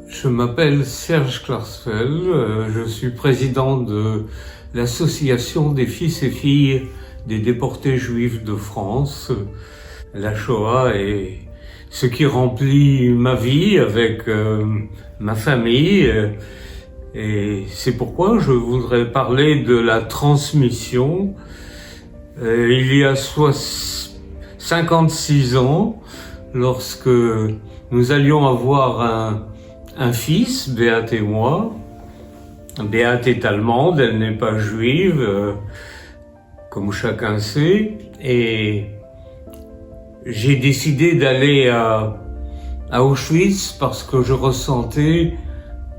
Je m'appelle Serge Klarsfeld, je suis président de l'association des fils et filles des déportés juifs de France. La Shoah est ce qui remplit ma vie avec ma famille et c'est pourquoi je voudrais parler de la transmission. Il y a 56 ans, lorsque nous allions avoir un fils, Beat et moi. Beat est allemande, elle n'est pas juive, comme chacun sait, et j'ai décidé d'aller à Auschwitz parce que je ressentais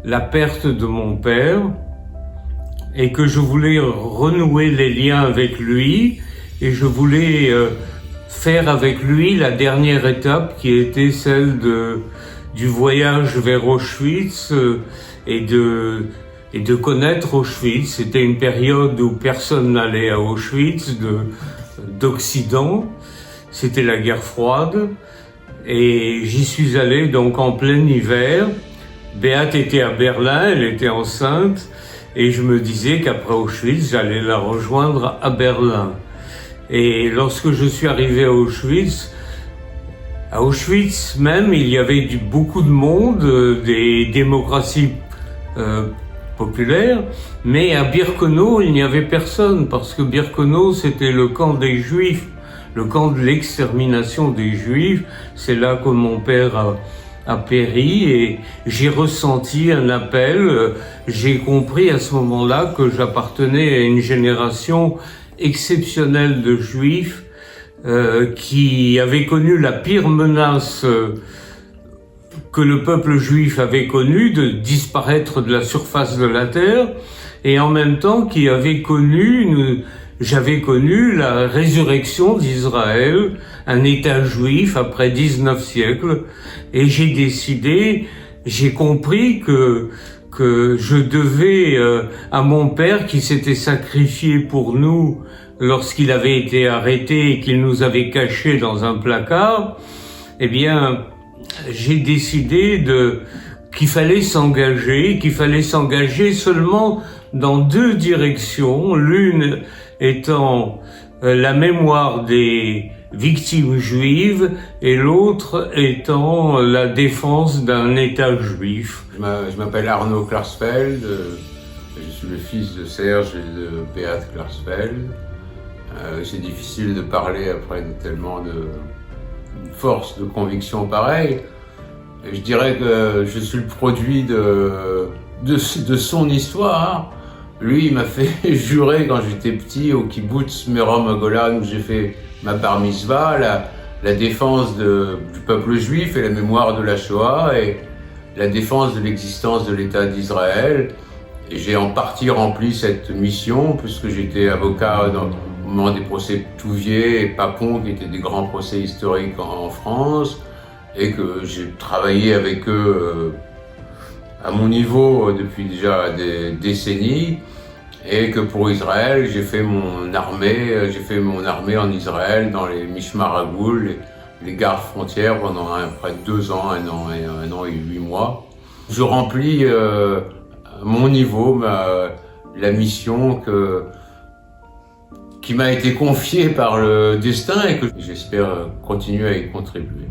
la perte de mon père et que je voulais renouer les liens avec lui et je voulais faire avec lui la dernière étape qui était celle du voyage vers Auschwitz et de connaître Auschwitz. C'était une période où personne n'allait à Auschwitz d'Occident. C'était la guerre froide et j'y suis allé donc en plein hiver. Beat était à Berlin, elle était enceinte et je me disais qu'après Auschwitz, j'allais la rejoindre à Berlin. Et lorsque je suis arrivé à Auschwitz même, il y avait beaucoup de monde, des démocraties populaires, mais à Birkenau, il n'y avait personne, parce que Birkenau, c'était le camp des Juifs, le camp de l'extermination des Juifs. C'est là que mon père a péri et j'ai ressenti un appel. J'ai compris à ce moment-là que j'appartenais à une génération exceptionnelle de Juifs qui avait connu la pire menace que le peuple juif avait connue, de disparaître de la surface de la terre, et en même temps qui avait j'avais connu la résurrection d'Israël, un État juif après 19 siècles, et j'ai compris que je devais à mon père qui s'était sacrifié pour nous lorsqu'il avait été arrêté et qu'il nous avait cachés dans un placard. Eh bien, j'ai décidé qu'il fallait s'engager seulement dans deux directions, l'une étant la mémoire des victimes juives et l'autre étant la défense d'un État juif. Je m'appelle Arnaud Klarsfeld, je suis le fils de Serge et de Beat Klarsfeld. C'est difficile de parler après tellement de force de conviction pareille. Je dirais que je suis le produit de son histoire. Lui, il m'a fait jurer quand j'étais petit au kibbutz Merom Golan où j'ai fait ma bar mitzvah, la défense du peuple juif et la mémoire de la Shoah et la défense de l'existence de l'État d'Israël. Et j'ai en partie rempli cette mission puisque j'étais avocat au moment des procès Touvier et Papon, qui étaient des grands procès historiques en France, et que j'ai travaillé avec eux à mon niveau depuis déjà des décennies, et que pour Israël, j'ai fait mon armée en Israël dans les Mishmar Hagoul, les gardes frontières pendant près de 2 ans, un an et 8 mois. Je remplis à mon niveau la mission qui m'a été confiée par le destin et que j'espère continuer à y contribuer.